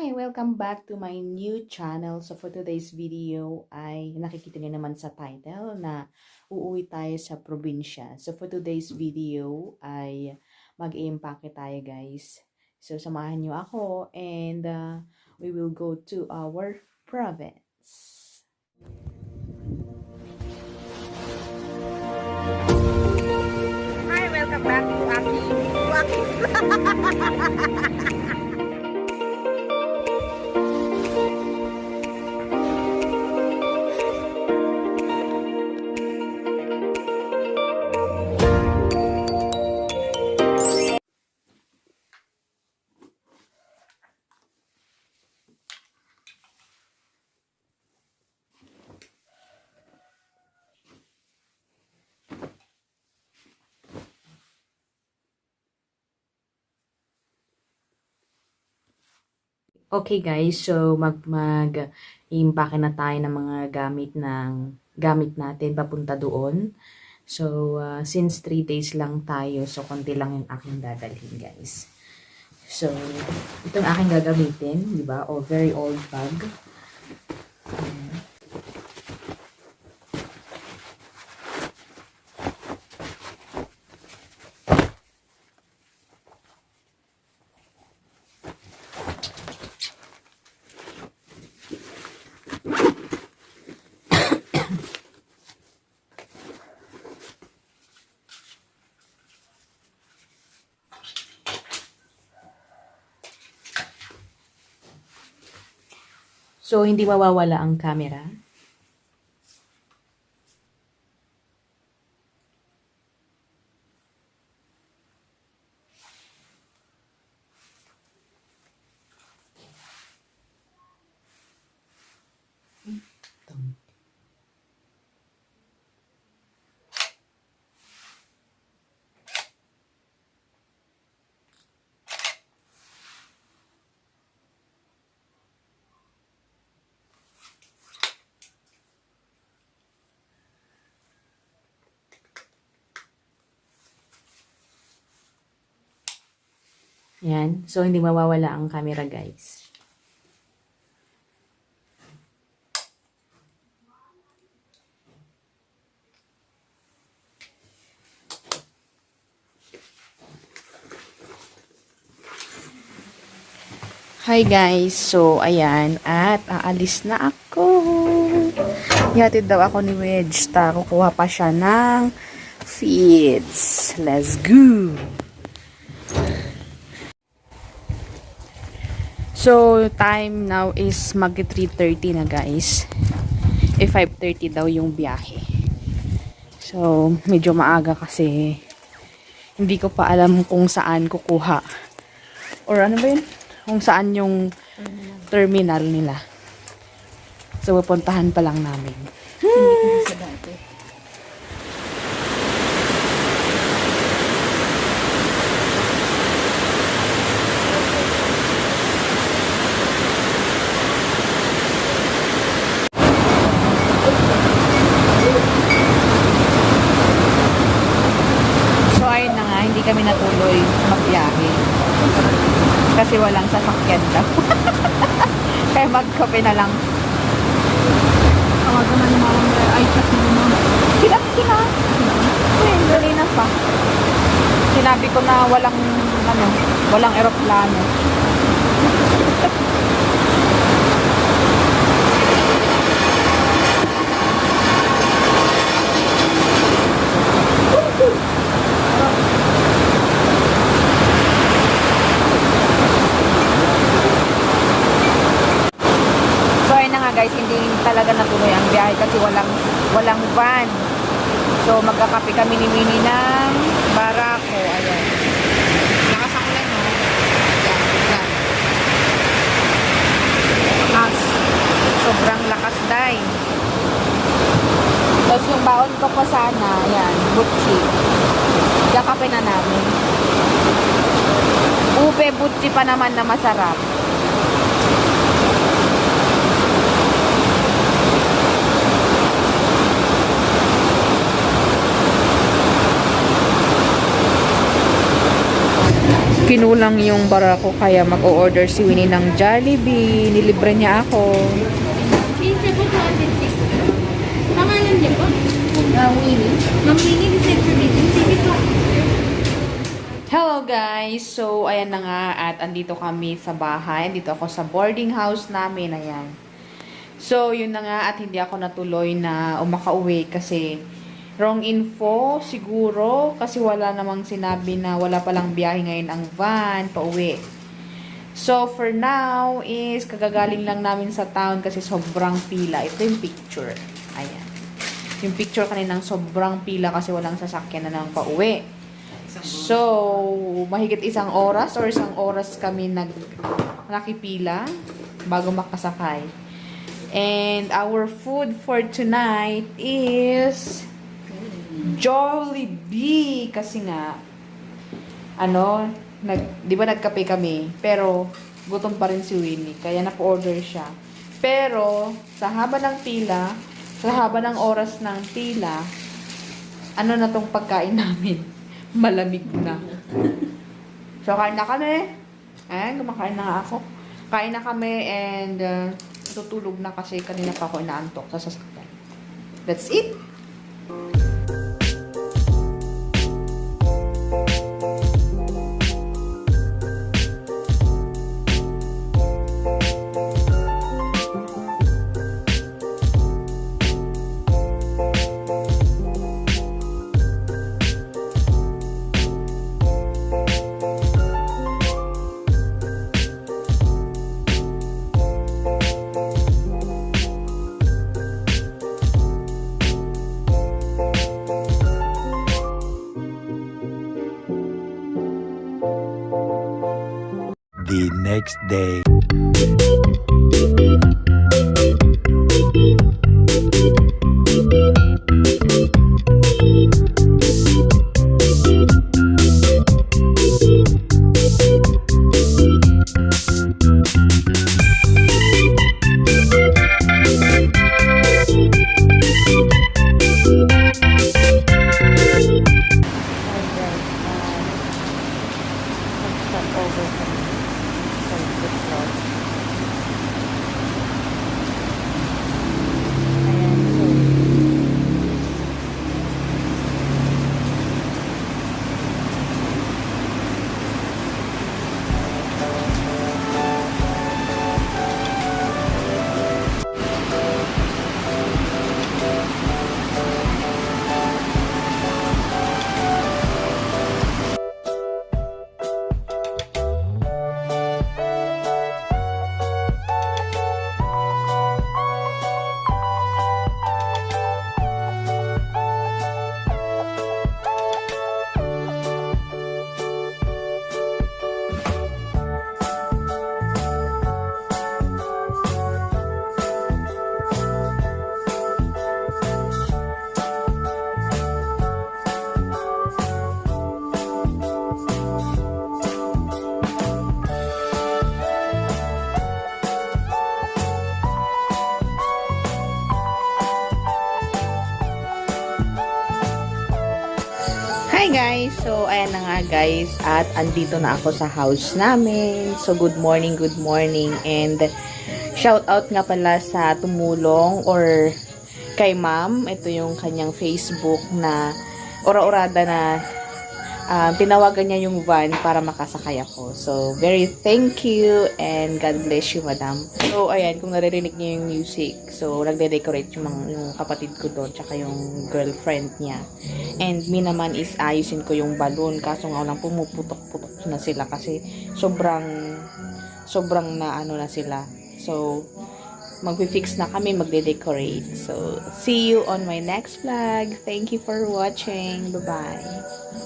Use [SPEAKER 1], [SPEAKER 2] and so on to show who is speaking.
[SPEAKER 1] Hi! Welcome back to my new channel. So for today's video ay nakikita niyo naman sa title na uuwi tayo sa probinsya. So for today's video ay mag-i-impake tayo guys. So samahan niyo ako and we will go to our province.
[SPEAKER 2] Hi! Welcome back to aking
[SPEAKER 1] Okay guys, so mag-impake na tayo ng mga gamit natin papunta doon. So since 3 days lang tayo, so konti lang yung aking dadalhin guys. So itong aking gagamitin, di ba? O very old bag. So, hindi mawawala ang camera. Yan. So, hindi mawawala ang camera, guys. Hi guys, so ayan, at aalis na ako. Ihatid daw ako ni Wedge, kukuha pa siya ng feeds. Let's go! So, time now is mag 3:30 na guys. 5:30 daw yung biyahe. So, medyo maaga kasi hindi ko pa alam kung saan kukuha. Or ano ba yun? Kung saan yung terminal nila. So, pupuntahan pa lang namin.
[SPEAKER 2] Hindi sa dati.
[SPEAKER 1] So, ayun na nga, hindi kami natuloy magbiyahe. Kasi walang sasakyan daw. Kaya magkape na lang.
[SPEAKER 2] Tawagan na ni Mama ay chat mo na.
[SPEAKER 1] Kina. Dali na pa. Sinabi ko na walang eroplano. Guys, hindi talaga natuloy ang biyahe kasi walang van. So magkakape kami ni Mini ng barako. Ayan. Nakasakulan mo. Ayan. Lakas. Sobrang lakas day. Tapos yung baon ko pa sana, ayan, butchi. Kakape na namin. Upe butchi pa naman na masarap. Kinulang yung bara ko kaya mag-o-order si Winnie ng Jollibee. Nilibre niya ako.
[SPEAKER 3] Siya po 206. Pangalan niya po? Winnie. Ma'am Winnie, this is provision. Sige po.
[SPEAKER 1] Hello guys! So, ayan na nga at andito kami sa bahay. Dito ako sa boarding house namin. Ayan. So, yun na nga at hindi ako natuloy na umakauwi kasi wrong info siguro kasi wala namang sinabi na wala palang biyahe ngayon ang van pauwi. So, for now is kagagaling lang namin sa town kasi sobrang pila. Ito yung picture. Ayan. Yung picture kaninang sobrang pila kasi walang sasakyan na nang pauwi. So, mahigit isang oras or isang oras kami nakipila bago makasakay. And our food for tonight is Jollibee. Kasi nga, di ba nagkape kami? Pero, gutom pa rin si Winnie. Kaya napo-order siya. Pero, sa haba ng pila, sa haba ng oras ng pila, na tong pagkain namin? Malamig na. So, kain na kami. Ayan, kumakain na nga ako. Kain na kami and tutulog na kasi kanina pa ako inaantok sa sasakyan. That's it.
[SPEAKER 4] The next day.
[SPEAKER 1] Hi guys! So, ayan na nga guys. At andito na ako sa house namin. So, good morning. And shout out nga pala sa tumulong or kay ma'am. Ito yung kanyang Facebook na ora-orada na tinawagan niya yung van para makasakay ako. So, very thank you and God bless you, madam. So, ayan, kung naririnig niyo yung music. So, nagde-decorate yung kapatid ko doon tsaka yung girlfriend niya. And me naman is ayusin ko yung balloon. Kaso nga lang pumuputok-putok na sila kasi sobrang na na sila. So, magpi-fix na kami, magde-decorate. So, see you on my next vlog. Thank you for watching. Bye-bye.